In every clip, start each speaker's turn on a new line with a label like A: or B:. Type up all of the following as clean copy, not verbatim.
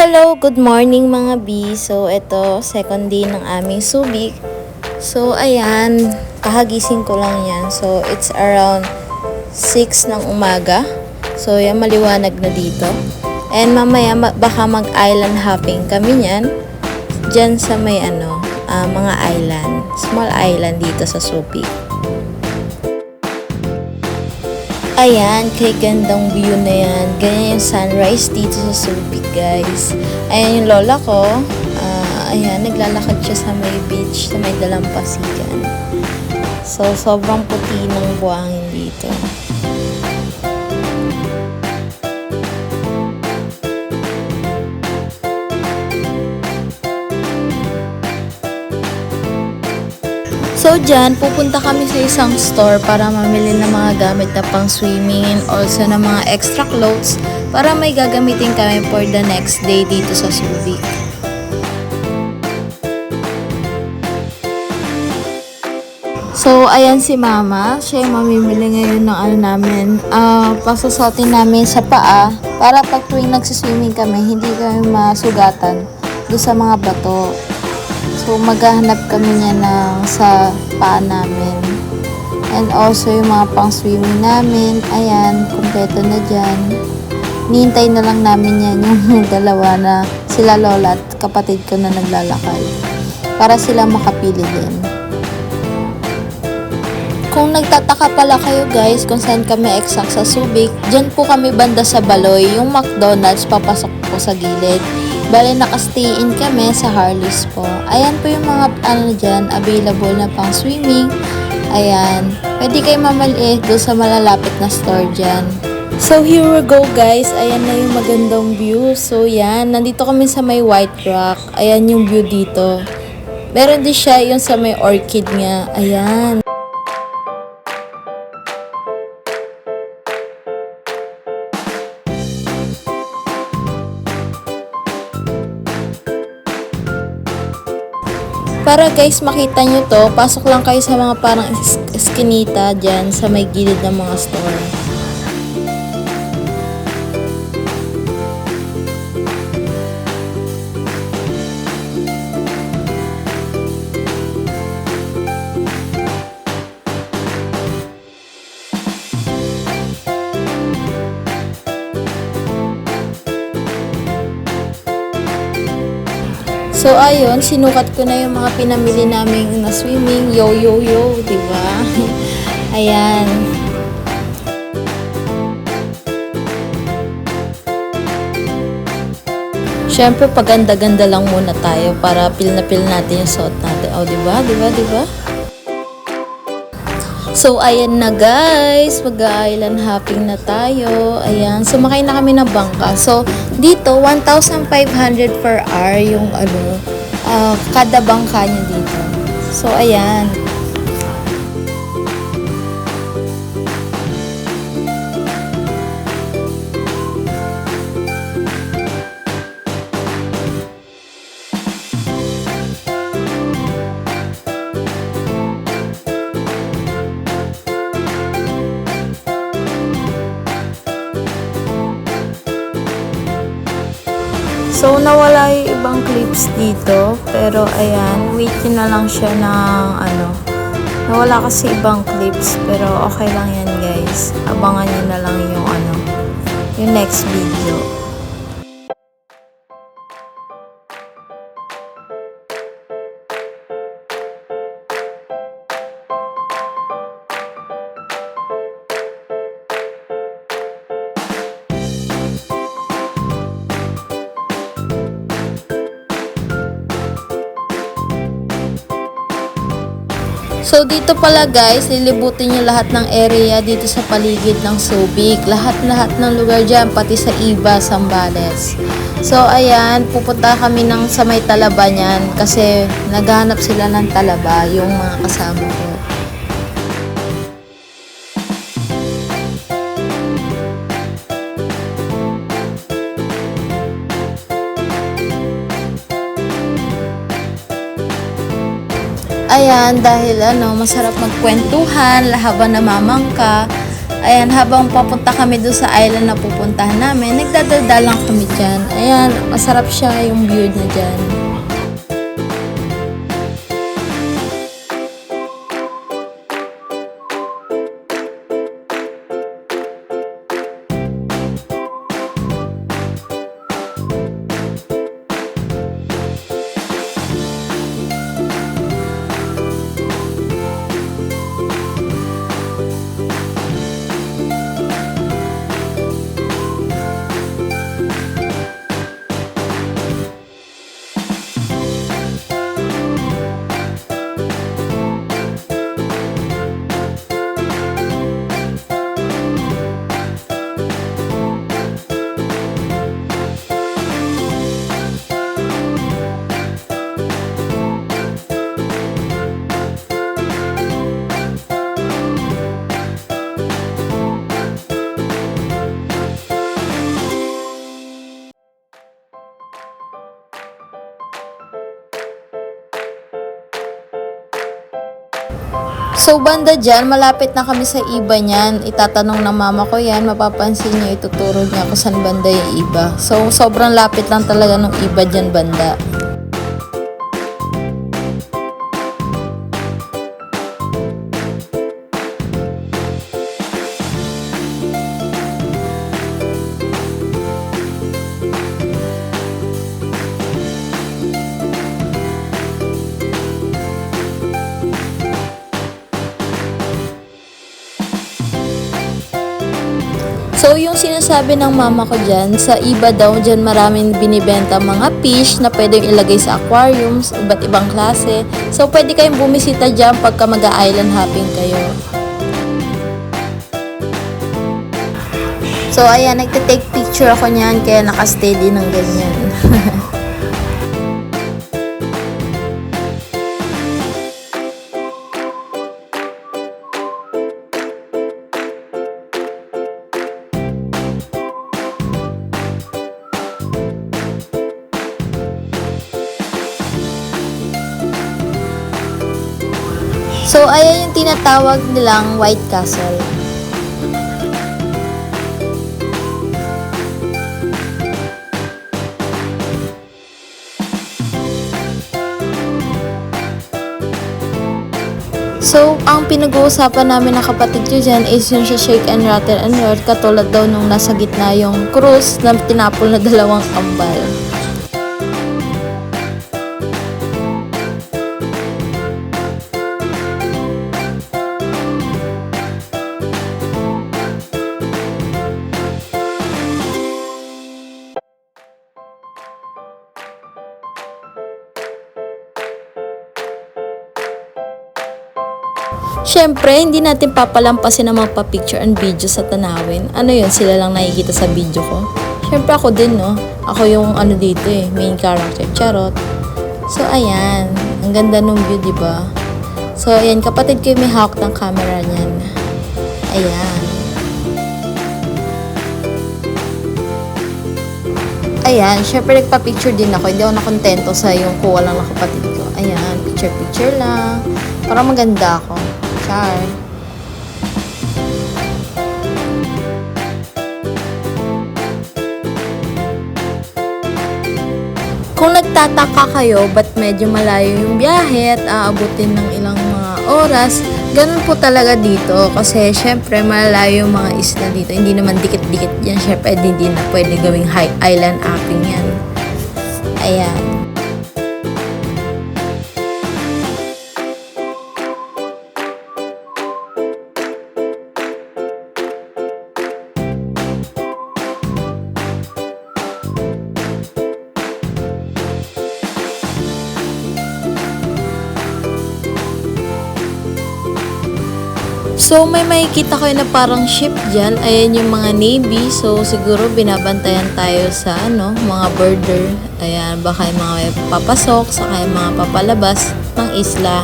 A: Hello, good morning mga B. So, ito, second day ng aming Subic. So, ayan, kahagising ko lang yan. So, it's around 6 ng umaga. So, yan, maliwanag na dito. And mamaya, baka mag-island hopping kami niyan. Diyan sa may mga island. Small island dito sa Subic. Ayan, kay gandang view na yan. Ganyan yung sunrise dito sa Subic, guys. Ayan yung lola ko. Ayan, naglalakad siya sa may beach, sa may dalampasigan. So, sobrang puti ng buhangin dito. So, dyan, pupunta kami sa isang store para mamili ng mga gamit na pang swimming and also ng mga extra clothes para may gagamitin kami for the next day dito sa Subic. So, ayan si Mama. Siya yung mamimili ngayon ng namin. Pasusuotin namin sa paa para pag tuwing nagsiswimming kami, hindi kami masugatan doon sa mga bato. So, maghahanap kami niya sa paa namin. And also, yung mga pang-swimming namin. Ayan, kumpleto na dyan. Nihintay na lang namin yan yung dalawa na sila lola at kapatid ko na naglalakad. Para sila makapili din. Kung nagtataka pala kayo guys kung saan kami exact sa Subic, dyan po kami banda sa Baloy, yung McDonald's papasok po sa gilid. Bale, nakastay in kami sa Harley's po. Ayan po yung mga dyan, available na pang swimming. Ayan. Pwede kayo mamaliit doon sa malalapit na store dyan. So, here we go guys. Ayan na yung magandang view. So, yan. Nandito kami sa may White Rock. Ayan yung view dito. Meron din siya yung sa may orchid nga. Ayan. Para guys makita nyo to, pasok lang kayo sa mga parang eskinita dyan sa may gilid ng mga store. So, ayun, sinukat ko na yung mga pinamili namin na swimming. Yo, yo, yo, diba? Ayan. Siyempre, paganda-ganda lang muna tayo para pil na pil natin yung suot natin. O, diba? Diba? Diba? So, ayan na guys. Mag-island hopping na tayo. Ayan. Sumakay na kami ng bangka. So, dito, 1,500 per hour yung kada bangka nyo dito. So, ayan. So, nawala yung ibang clips dito. Pero, ayan, wait nyo na lang siya ng nawala kasi ibang clips. Pero, okay lang yan, guys. Abangan nyo na lang yung yung next video. So, dito pala guys, lilibutin nyo lahat ng area dito sa paligid ng Subic. Lahat-lahat ng lugar dyan, pati sa Iba, Zambales. So, ayan, pupunta kami sa may talaba niyan kasi naghahanap sila ng talaba, yung mga kasama ko. Ayan, dahil masarap magkwentuhan habang namamangka. Ayan, habang papunta kami doon sa island na pupuntahan namin, nagdadaldal lang kami dyan. Ayan, masarap siya yung view na dyan. So, banda dyan, malapit na kami sa iba niyan. Itatanong ng mama ko yan, mapapansin niya, ituturo niya kung saan banda yung iba. So, sobrang lapit lang talaga ng iba dyan, banda. So, yung sinasabi ng mama ko dyan, sa iba daw dyan maraming binibenta mga fish na pwedeng ilagay sa aquariums, iba't ibang klase. So, pwede kayong bumisita dyan pagka mag-island hopping kayo. So, ayan, nagtitake picture ako niyan, kaya nakasteady ng ganyan. So, ayan yung tinatawag nilang White Castle. So, ang pinag-uusapan namin ng kapatid ko dyan is yung sa Shake and Rattle and Roll, katulad daw nung nasa gitna yung cruise na tinapol na dalawang kambal. Siyempre, hindi natin papalampasin na magpa-picture and video sa tanawin. Ano yun, sila lang nakikita sa video ko? Siyempre ako din, no? Ako yung ano dito main character, charot. So, ayan. Ang ganda nung view, diba? So, ayan, kapatid ko yung may hawak ng camera niyan. Ayan. Ayan, syempre nagpa-picture din ako. Hindi ako nakontento sa yung kuha lang ng kapatid ko. Ayan, picture-picture lang. Parang maganda ako. Char. Kung nagtataka kayo ba't medyo malayo yung biyahe at aabutin ng ilang mga oras, ganun po talaga dito. Kasi syempre malayo yung mga isla dito. Hindi naman dikit-dikit yan. Syempre hindi na pwede gawing high island hopping yan. Ayan. So, may makikita kayo na parang ship dyan. Ayan yung mga navy. So, siguro binabantayan tayo sa mga border. Ayan, baka yung mga papasok, saka yung mga papalabas ng isla.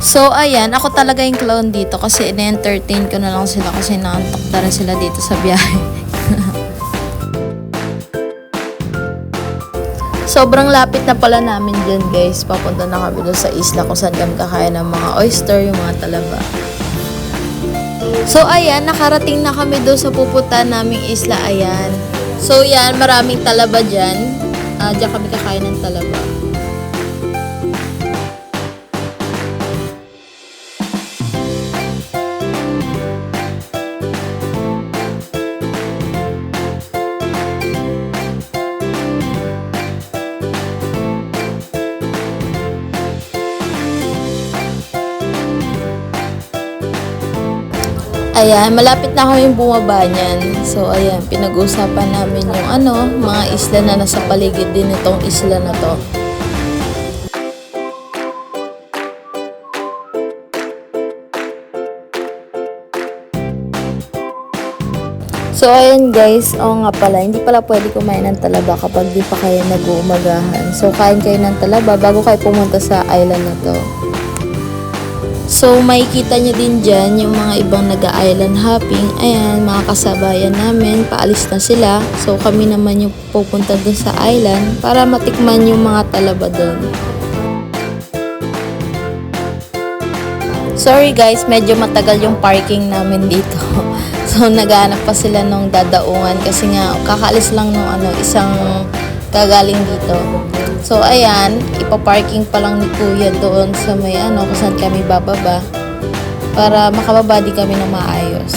A: So, ayan, ako talaga yung clown dito kasi in-entertain ko na lang sila kasi naantok na rin sila dito sa biyahe. Sobrang lapit na pala namin dyan, guys. Papunta na kami doon sa isla kung saan kami kakain ng mga oyster, yung mga talaba. So, ayan, nakarating na kami doon sa pupuntahan naming isla, ayan. So, yan, maraming talaba dyan. Diyan kami kakain ng talaba. Ayan, malapit na kami bumaba niyan. So, ayan, pinag-uusapan namin yung mga isla na nasa paligid din itong isla na to. So, ayan guys, oo nga pala, hindi pala pwede kumain ng talaba kapag di pa kayo nag-uumagahan. So, kain kayo ng talaba bago kayo pumunta sa island na to. So, makikita nyo din dyan yung mga ibang nag-island hopping. Ayan, mga kasabayan namin, paalis na sila. So, kami naman yung pupunta dun sa island para matikman yung mga talaba dun. Sorry guys, medyo matagal yung parking namin dito. So, naghahanap pa sila nung dadaungan kasi nga kakaalis lang nung isang kagaling dito. So, ayan, ipaparking pa lang ni Kuya doon sa may kung saan kami bababa para makababa din kami ng maayos.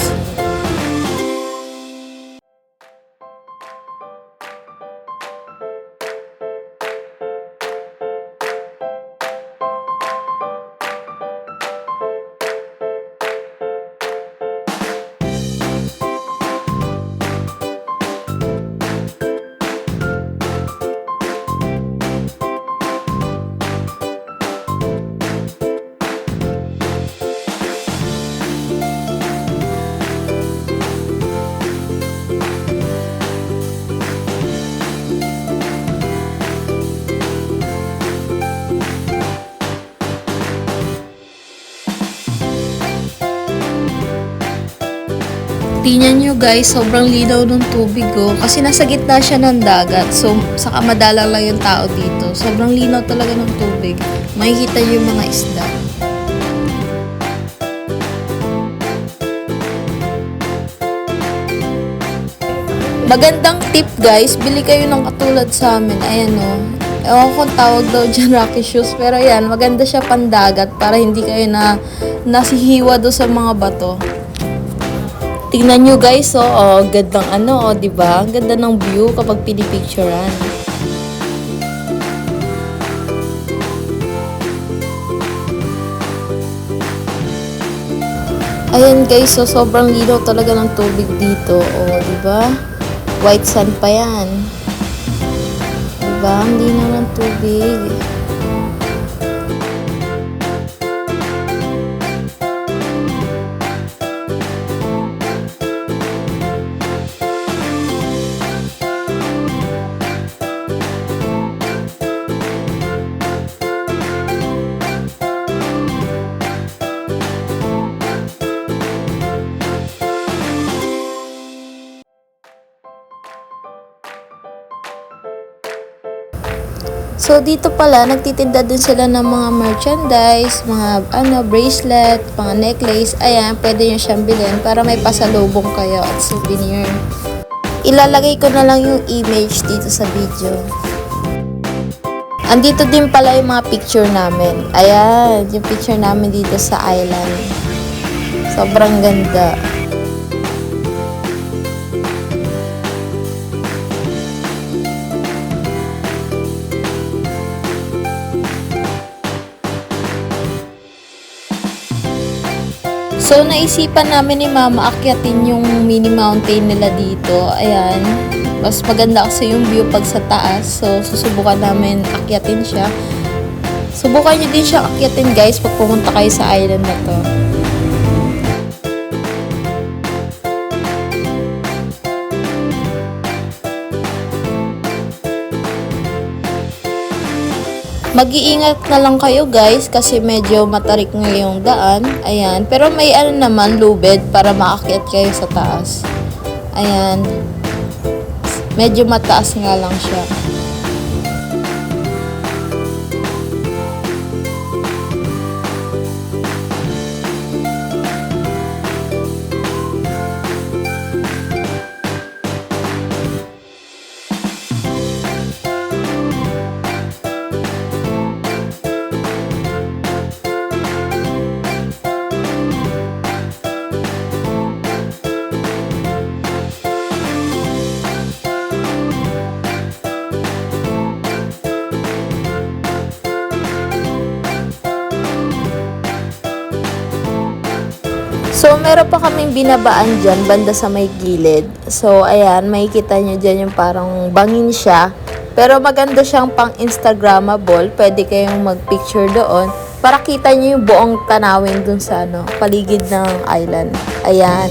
A: Tingnan nyo guys, sobrang linaw ng tubig kasi nasa gitna siya ng dagat. So, saka madalang lang yung tao dito. Sobrang linaw talaga ng tubig. Makikita nyo yung mga isda. Magandang tip guys, bili kayo ng katulad sa amin. Ayan ewan kung tawag daw dyan rocky shoes. Pero yan, maganda siya pandagat para hindi kayo nasihiwa doon sa mga bato. Tingnan nyo guys, gandang diba? Ang ganda ng view kapag pinipicturean. Ayan guys, sobrang linaw talaga ng tubig dito. Diba? White sand pa yan. Diba? Ang linaw ng tubig. So, dito pala, nagtitinda din sila ng mga merchandise, mga bracelet, mga necklace. Ayan, pwede nyo siyang bilhin para may pasalubong kayo at souvenir. Ilalagay ko na lang yung image dito sa video. Andito din pala yung mga picture namin. Ayan, yung picture namin dito sa island. Sobrang ganda. So, naisipan namin ni Mama akyatin yung mini mountain nila dito. Ayan. Mas maganda kasi yung view pag sa taas. So, susubukan namin akyatin siya. Subukan nyo din siya akyatin guys pag pumunta kayo sa island na to. Mag-iingat na lang kayo guys kasi medyo matarik ngayong daan. Ayan. Pero may ano naman, lubid para maakyat kayo sa taas. Ayan. Medyo mataas nga lang siya. So, meron pa kaming binabaan dyan, banda sa may gilid. So, ayan, makikita nyo dyan yung parang bangin siya. Pero maganda siyang pang Instagrammable. Pwede kayong mag-picture doon para kita nyo yung buong tanawin dun sa paligid ng island. Ayan.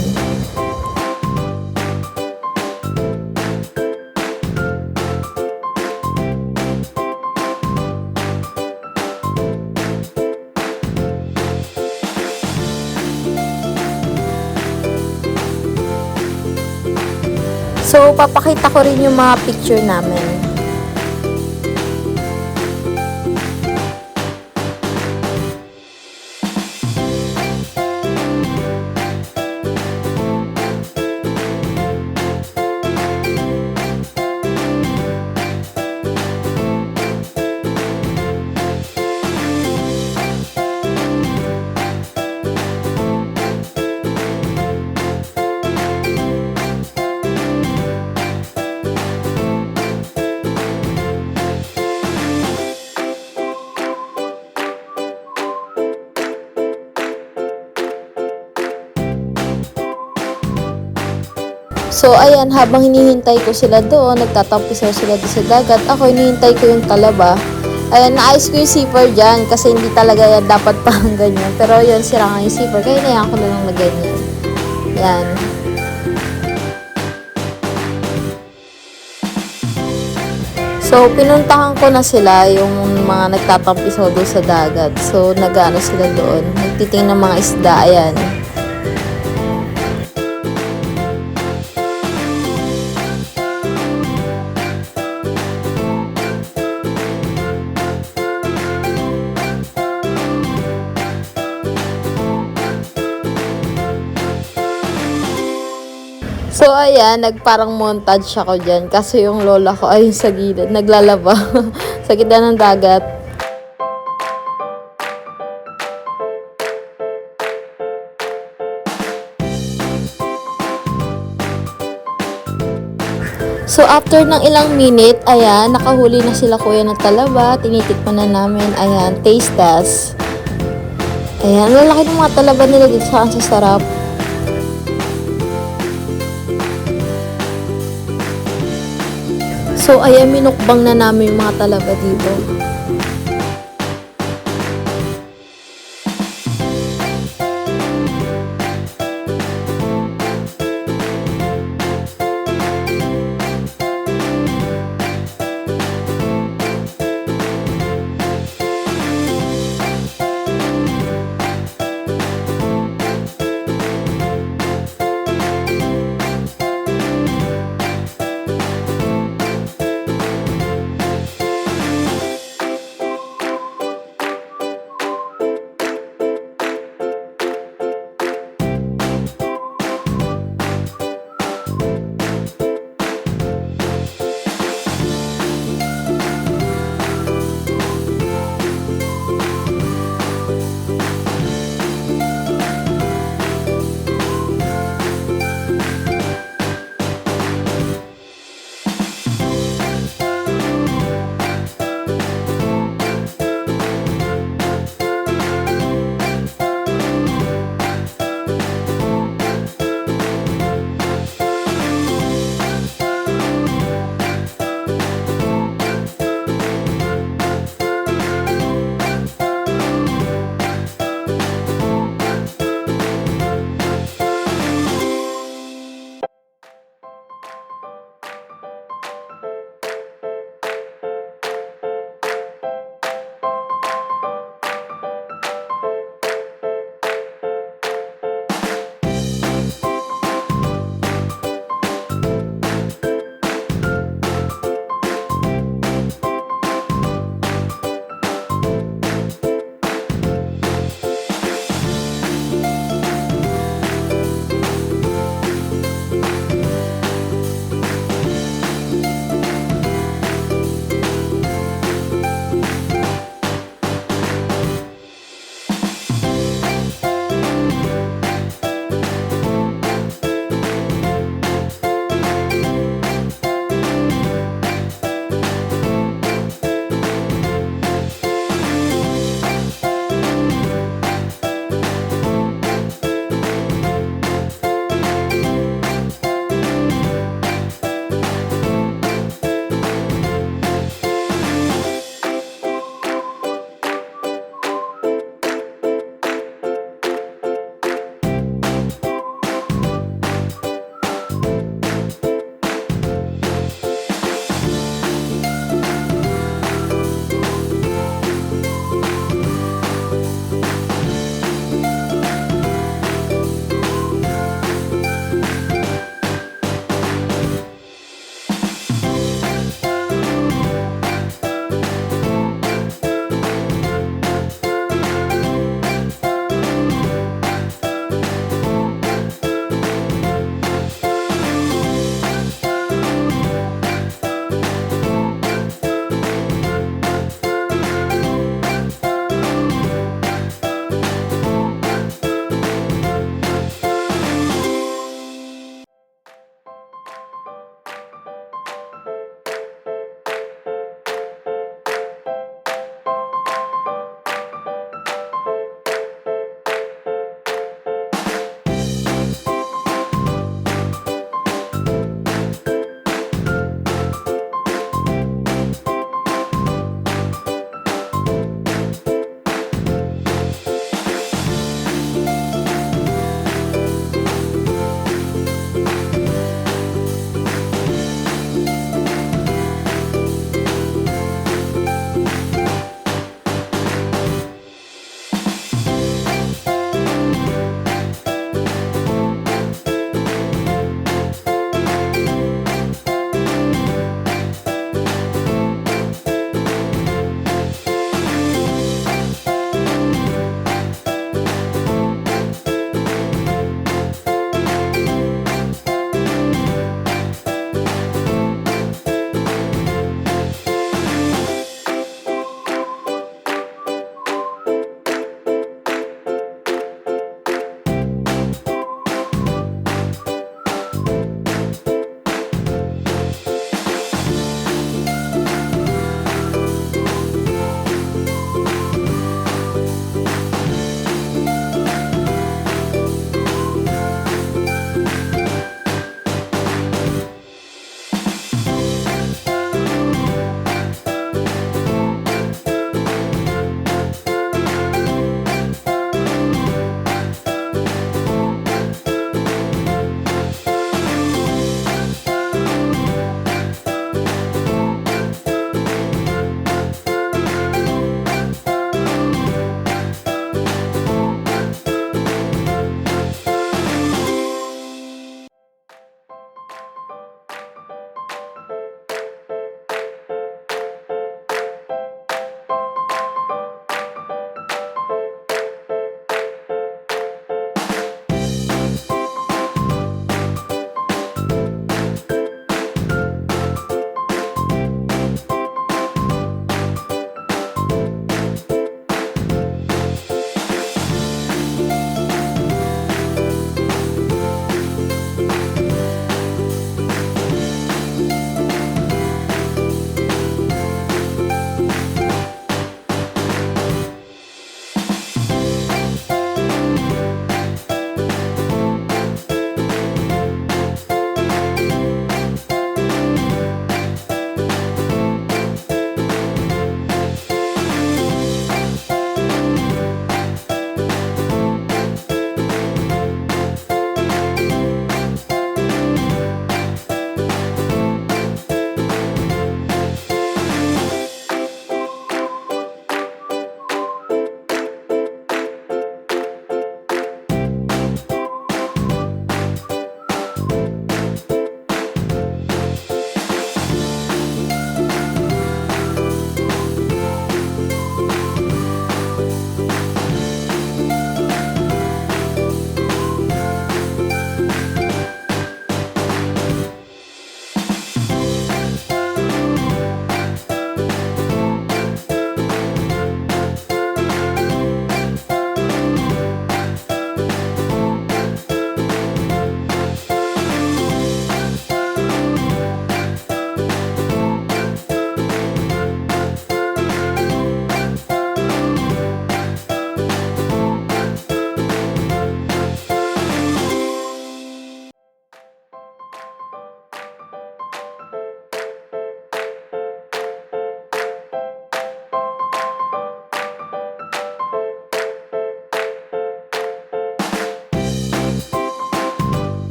A: So, papakita ko rin yung mga picture namin. So, ayan, habang hinihintay ko sila doon, nagtatampisaw sila doon sa dagat, ako hinihintay ko yung talaba. Ayan, naayos ko yung zipper dyan kasi hindi talaga yan dapat parang ganyan. Pero yun, sira nga yung zipper, kaya nayan ko na lang na ganyan. Ayan. So, pinuntahan ko na sila, yung mga nagtatampisaw doon sa dagat. So, nag-ano sila doon, nagtiting ng mga isda, ayan. So, ayan, nagparang montage ako dyan kasi yung lola ko ay sa gilid, naglalaba sa gitna ng dagat. So, after ng ilang minute, ayan, nakahuli na sila kuya ng talaba, tinitikman na namin, ayan, taste test. Ayan, lalaki ng mga talaba nila dito sa sarap. So, ayan, minukbang na namin yung mga talaba dito.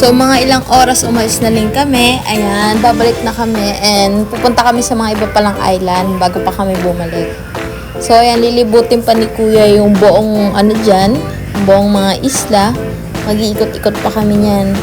A: So, mga ilang oras umalis na rin kami. Ayan, babalik na kami. And pupunta kami sa mga iba palang island bago pa kami bumalik. So, ayan, lilibutin pa ni Kuya yung buong ano dyan, buong mga isla. Mag-iikot-ikot pa kami niyan.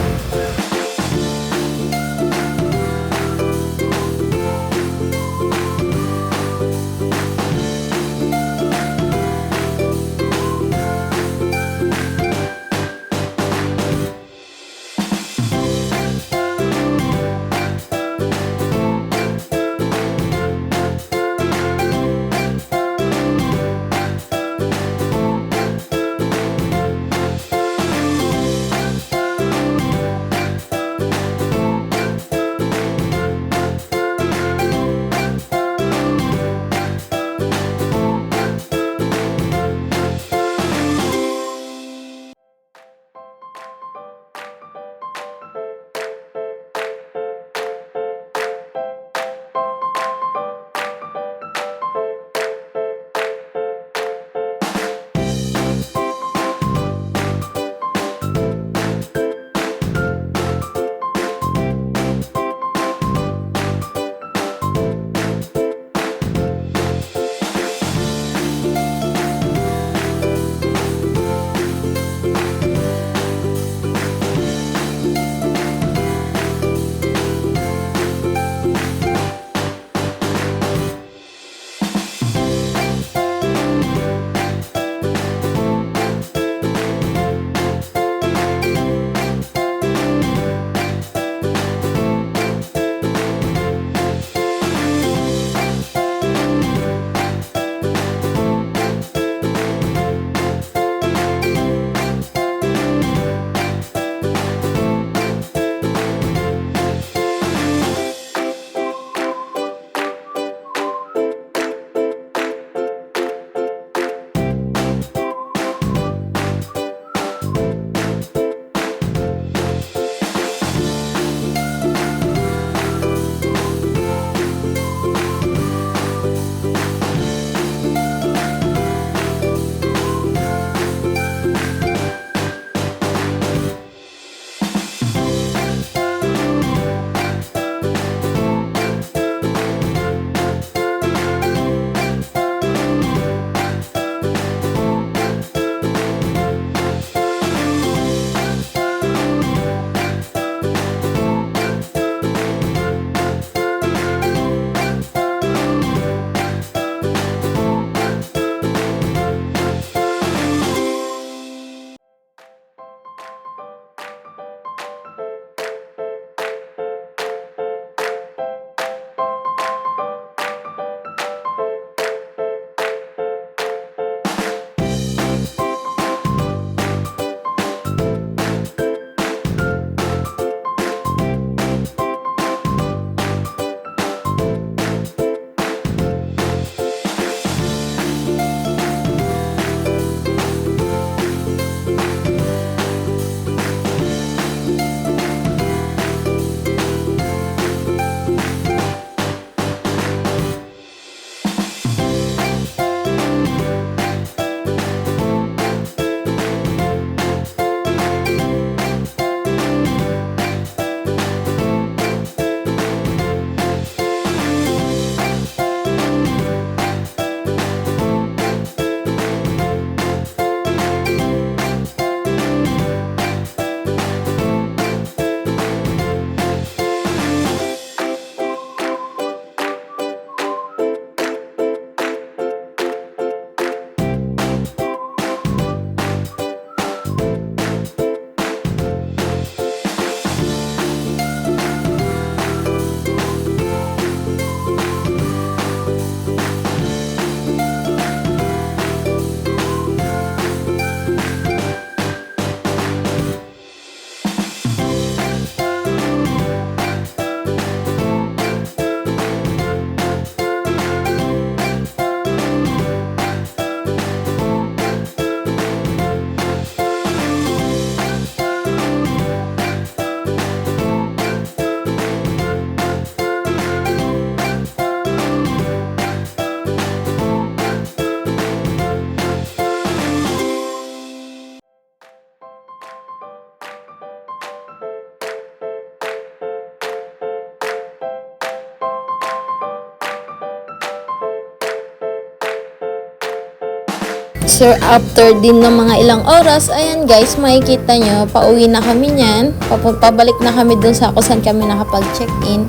A: So, after din ng mga ilang oras, ayan guys, makikita nyo, pauwi na kami niyan. Pabalik na kami dun sa kung saan kami nakapag-check-in.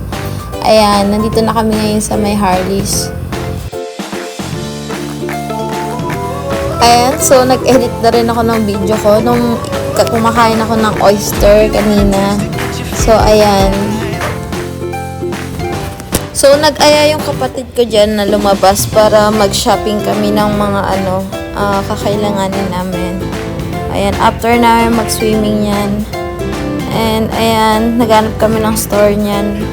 A: Ayan, nandito na kami ngayon sa may Harleys. Ayan, so nag-edit na rin ako ng video ko nung kumakain ako ng oyster kanina. So, ayan. So, nag-aya yung kapatid ko dyan na lumabas para mag-shopping kami ng mga kakailanganin namin. Ayan, after namin mag-swimming yan. And, ayan, naghanap kami ng store niyan.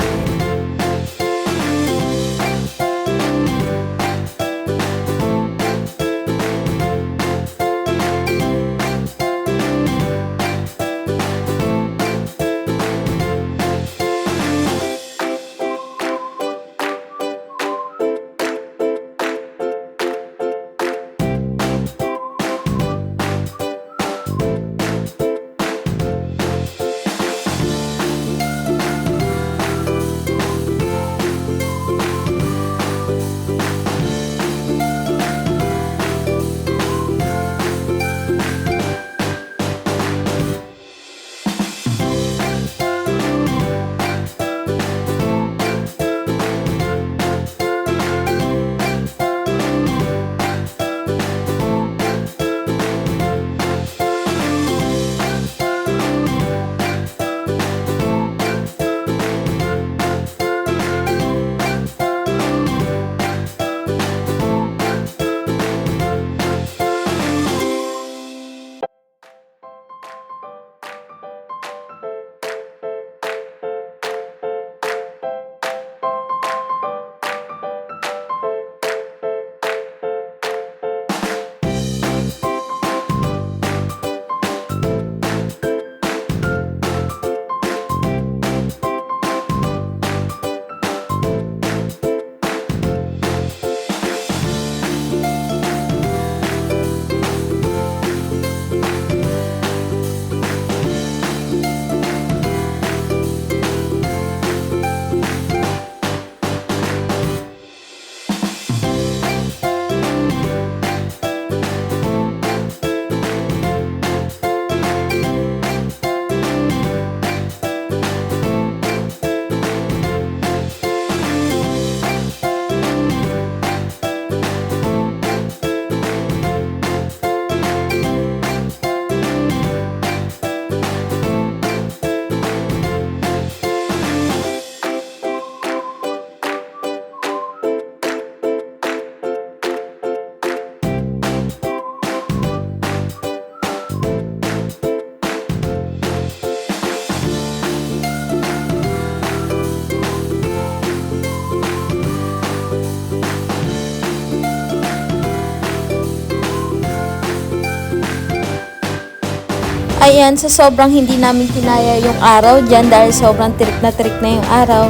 A: Ayan, sa sobrang hindi namin kinaya yung araw dyan dahil sobrang tirik na yung araw,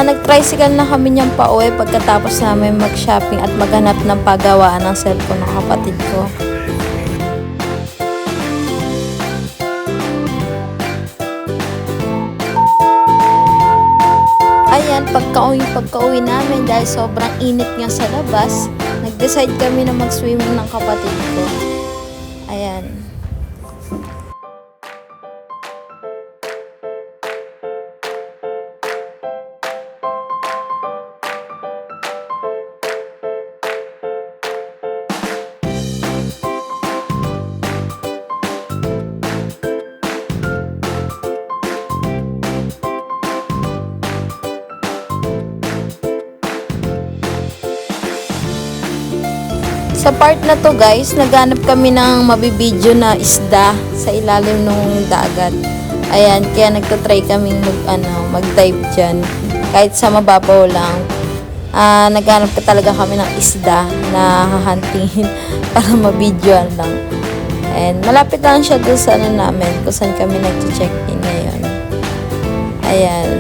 A: nag-tricycle na kami niyang pauwi pagkatapos namin mag-shopping at maghanap ng pagawaan ng cellphone ng kapatid ko. Ayan, pagka-uwi namin dahil sobrang init nga sa labas, nag-decide kami na mag-swimming ng kapatid ko. Ayan. Sa part na to guys, naghanap kami ng mabibidyo na isda sa ilalim ng dagat. Ayan, kaya nagtatry kaming mag-dive dyan. Kahit sa mababaw lang. Naghanap ka talaga kami ng isda na hahantingin para mabidyoan lang. And malapit lang siya doon sa namin kung saan kami nag-check-in ngayon. Ayan.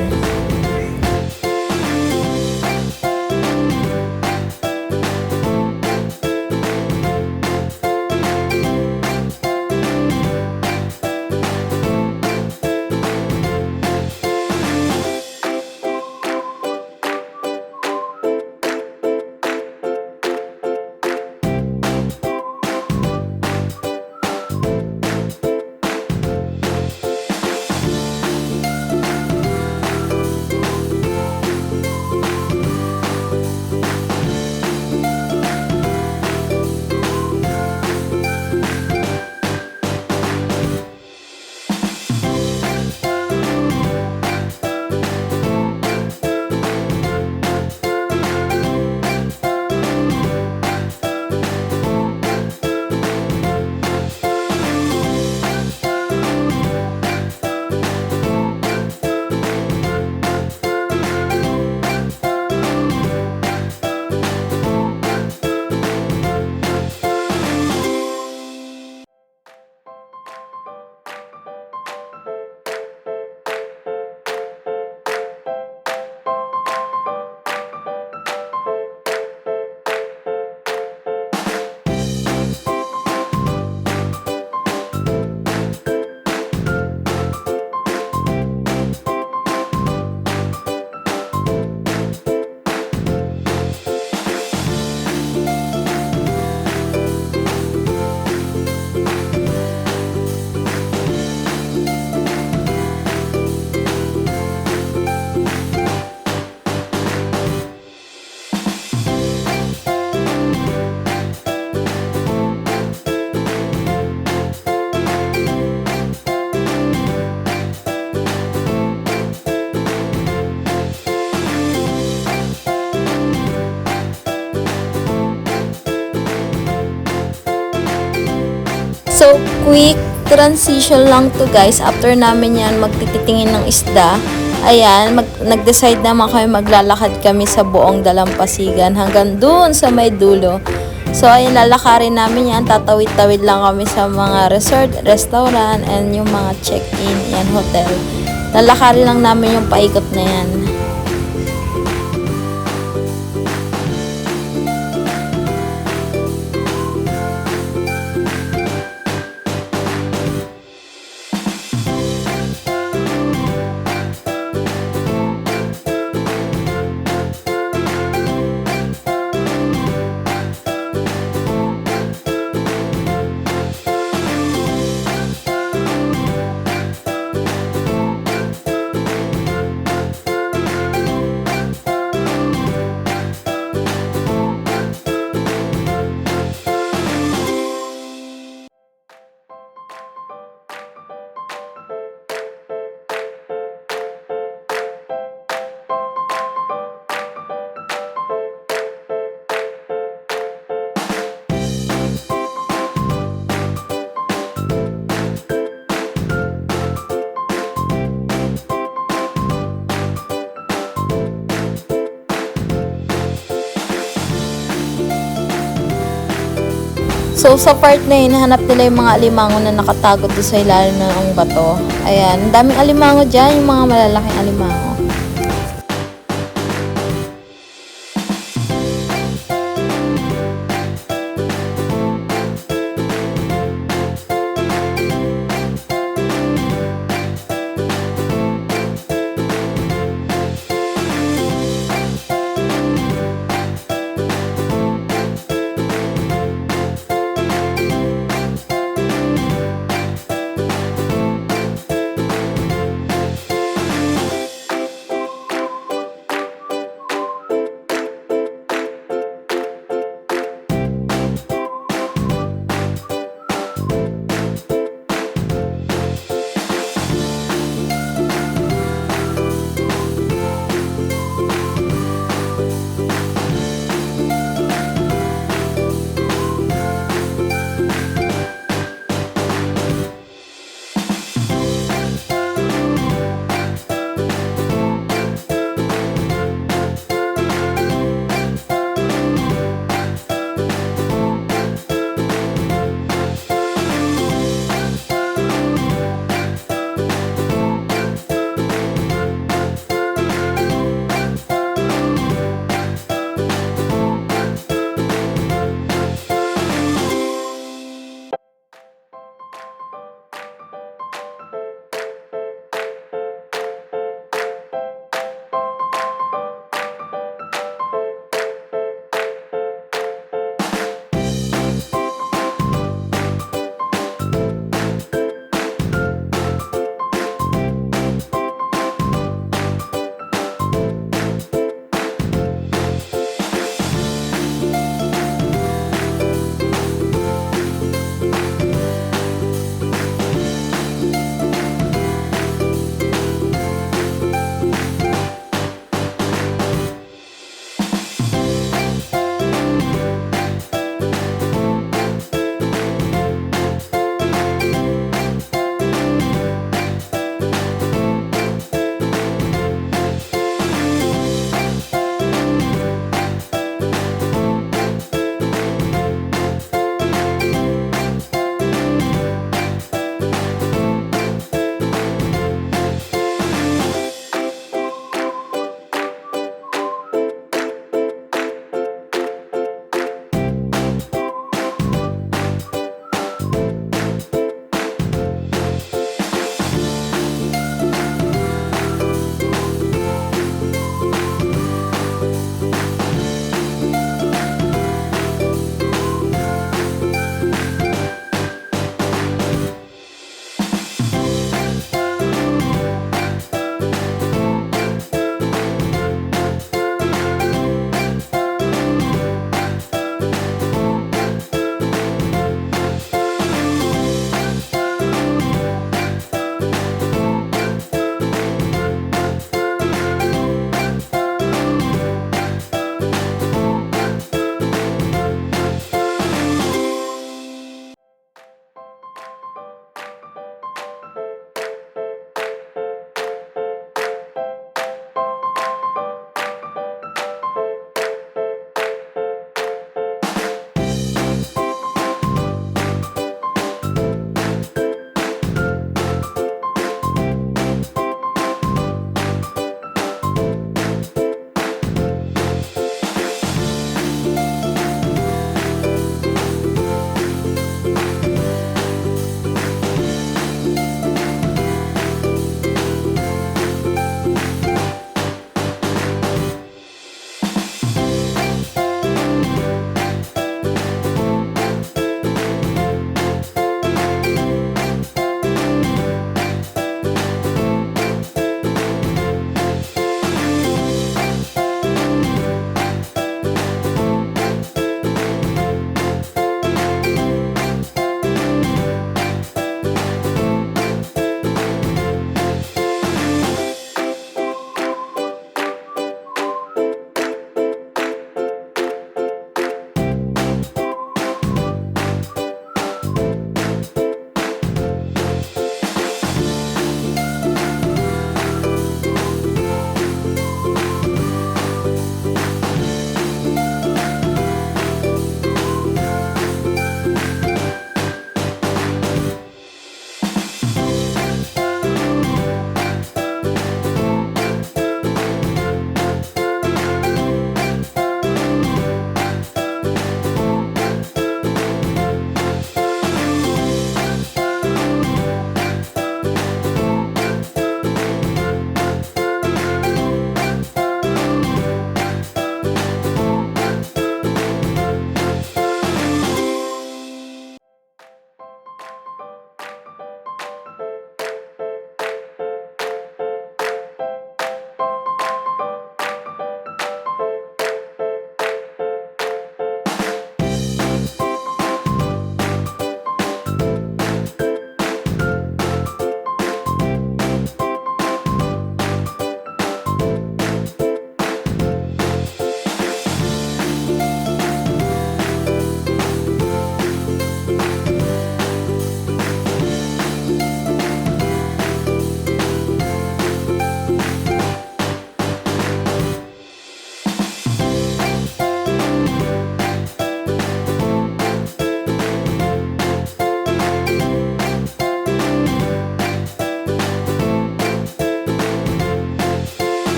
A: So, quick transition lang to guys. After namin yan magtititingin ng isda, ayan, nag-decide naman kami maglalakad kami sa buong Dalampasigan hanggang dun sa may dulo. So, ayun, lalakarin namin yan. Tatawid-tawid lang kami sa mga resort, restaurant, and yung mga check-in, yan, hotel. Lalakarin lang namin yung paikot na yan. So, sa part na yun, hanap nila yung mga alimango na nakatago doon sa ilalim ng bato. Ayan, ang daming alimango dyan, yung mga malalaking alimango.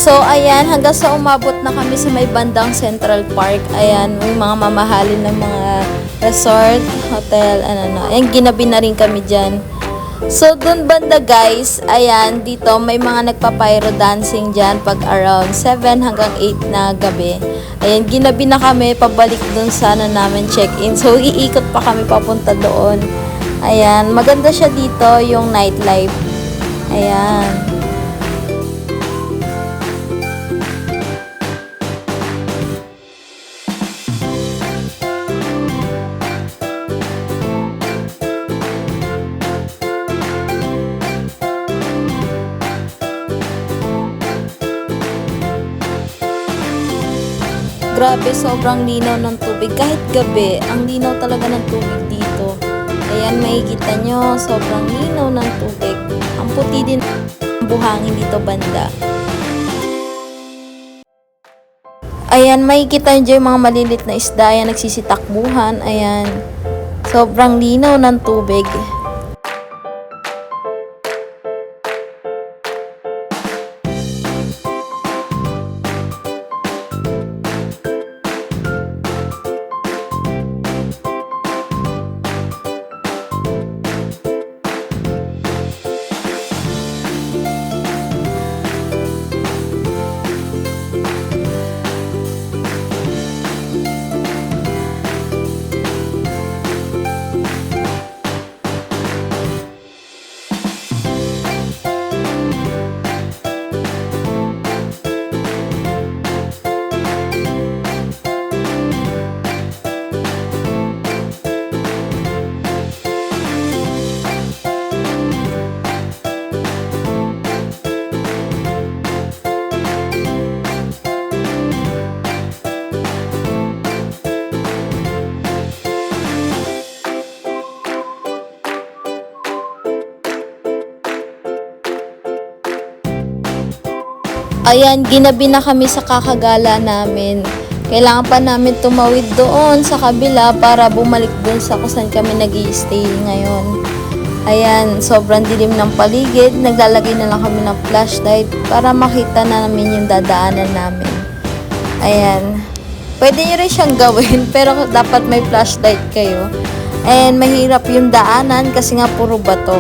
A: So, ayan, hanggang sa umabot na kami sa may bandang Central Park. Ayan, may mga mamahalin ng mga resort, hotel, Ayan, ginabi na rin kami dyan. So, dun banda guys, ayan, dito may mga nagpa-pyro dancing dyan pag around 7 hanggang 8 na gabi. Ayan, ginabi na kami pabalik dun sana namin check-in. So, iikot pa kami papunta doon. Ayan, maganda siya dito, yung nightlife. Ayan. Grabe, sobrang linaw ng tubig. Kahit gabi, ang linaw talaga ng tubig dito. Ayan, makikita nyo, sobrang linaw ng tubig. Ang puti din ang buhangin dito banda. Ayan, makikita nyo yung mga malilit na isda. Ayan, nagsisitakbuhan. Ayan, sobrang linaw ng tubig. Ayan, ginabi na kami sa kakagala namin. Kailangan pa namin tumawid doon sa kabila para bumalik doon sa kung saan kami nag-i-stay ngayon. Ayan, sobrang dilim ng paligid. Naglalagay na lang kami ng flashlight para makita na namin yung dadaanan namin. Ayan. Pwede nyo rin siyang gawin pero dapat may flashlight kayo. And mahirap yung daanan kasi nga puro bato.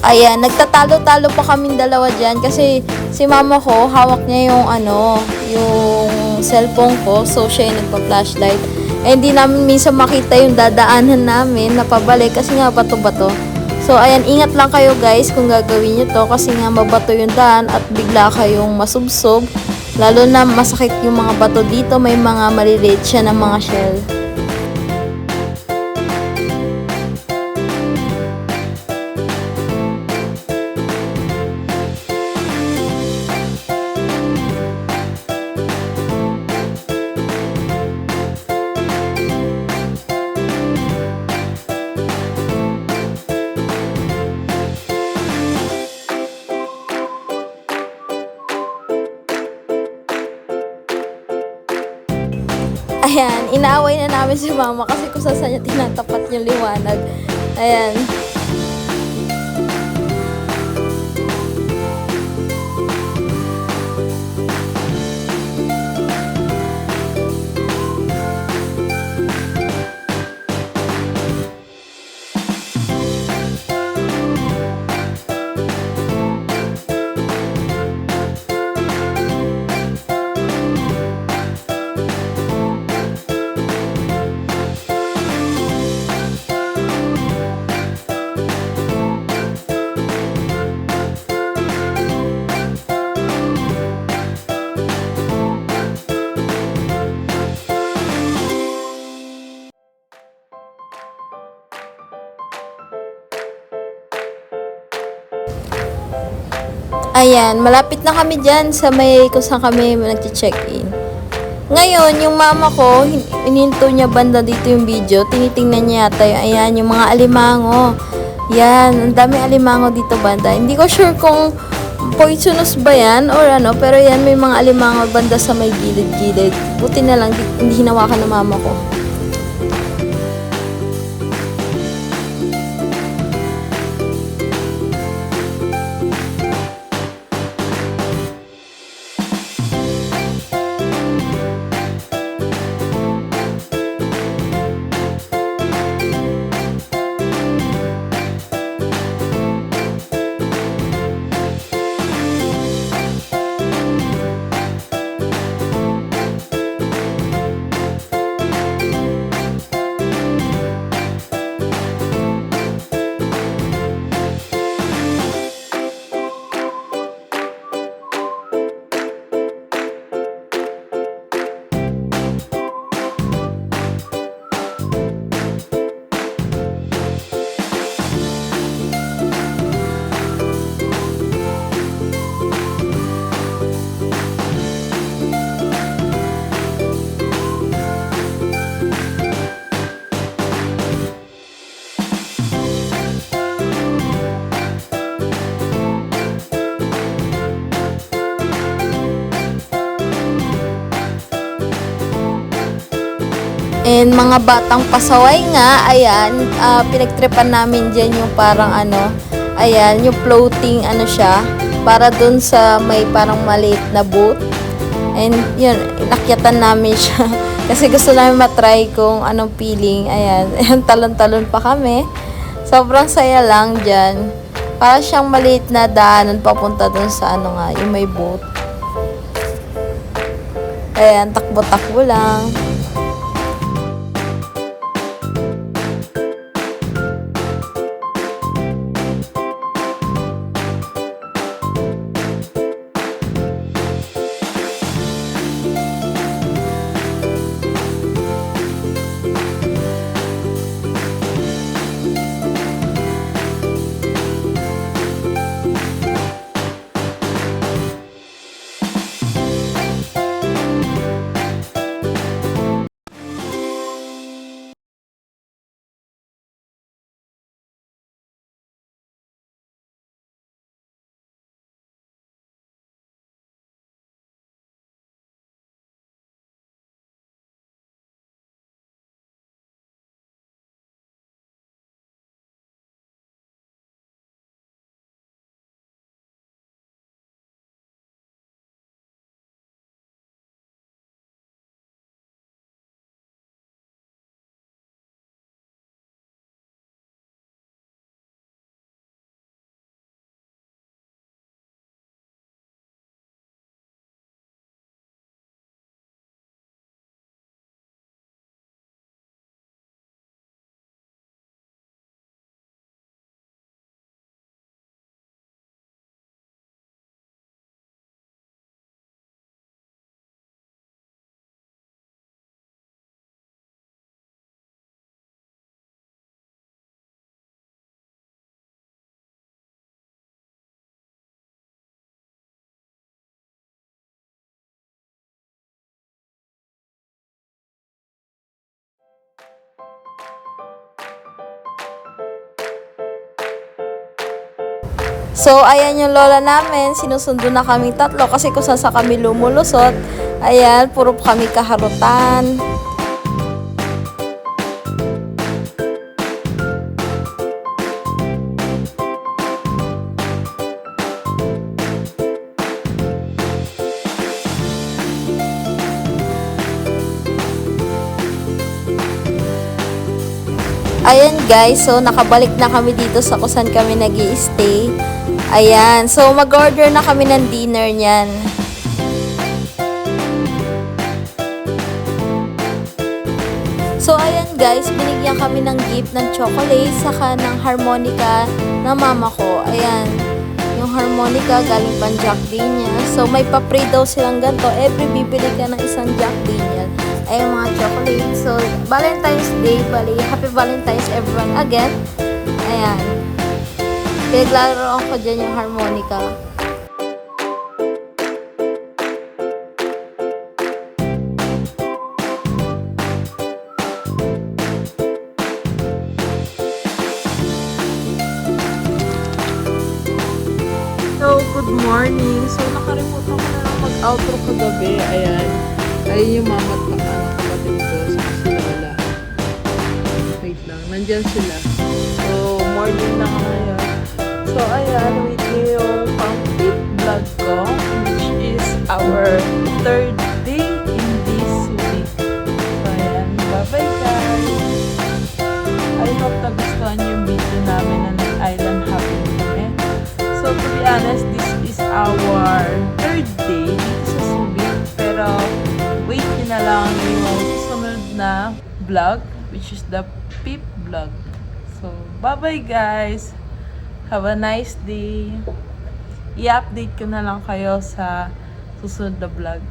A: Ayan, nagtatalo-talo pa kaming dalawa dyan kasi si mama ko, hawak niya yung yung cellphone ko. So, siya yung nagpa-flashlight. Eh, hindi namin minsan makita yung dadaanan namin na pabalik kasi nga bato-bato. So, ayan, ingat lang kayo guys kung gagawin nyo to kasi nga mabato yung daan at bigla kayong masubsob. Lalo na masakit yung mga bato dito, may mga maliliit siya ng mga shell. Ayan, inaaway na namin si mama kasi kung saan niya tinatapat yung liwanag. Ayan. Ayan, malapit na kami dyan sa may kung saan kami nag-check-in. Ngayon, yung mama ko, ininto niya banda dito yung video. Tinitingnan niya yata yung, ayan, yung mga alimango. Yan, ang dami alimango dito banda. Hindi ko sure kung poisonous ba yan or ano, pero yan, may mga alimango banda sa may gilid-gilid. Buti na lang, hindi hinawakan ng mama ko. And mga batang pasaway nga, ayan, pinagtripan namin dyan yung parang ano, ayan, yung floating ano siya, para dun sa may parang maliit na boat. And yun, inakyatan namin siya. Kasi gusto namin matry kung anong feeling, ayan, ayan, talon-talon pa kami. Sobrang saya lang dyan. Para siyang maliit na daanan papunta dun sa ano nga, yung may boat. Ayan, takbo-takbo lang. So, ayan yung lola namin. Sinusundo na kami tatlo kasi kung saan sa kami lumulusot. Ayan, puro kami kaharutan. Ayan guys, so nakabalik na kami dito sa kung saan kami nag-i-stay. Ayan, so mag-order na kami ng dinner niyan. So ayan guys, binigyan kami ng gift ng chocolate saka ng harmonica ng mama ko. Ayan, yung harmonica galing pang Jack Daniels. So may pa-pray daw silang ganito. Every bibili ka ng isang Jack Daniels. Ayan mga chocolate. So Valentine's Day, Happy Valentine's everyone again. Ayan. Pinaglalaroan ko dyan yung harmonica.
B: outro kagabi, ayan. Ayun yung mama at papa ng kapatid ko. Saka si Lola. Wait lang, nandyan sila. So, morning na ngayon. So, ayan, with yung pang-tip vlog ko, which is our third day in this week. So, ayan, bye-bye guys! I hope nagustuhan yung video namin na nag-island hopping kami. So, to be honest, this is our third day dito sa Subic. Pero, wait nyo na lang yung susunod na vlog, which is the Pip vlog. So, bye-bye guys! Have a nice day! I-update ko na lang kayo sa susunod na vlog.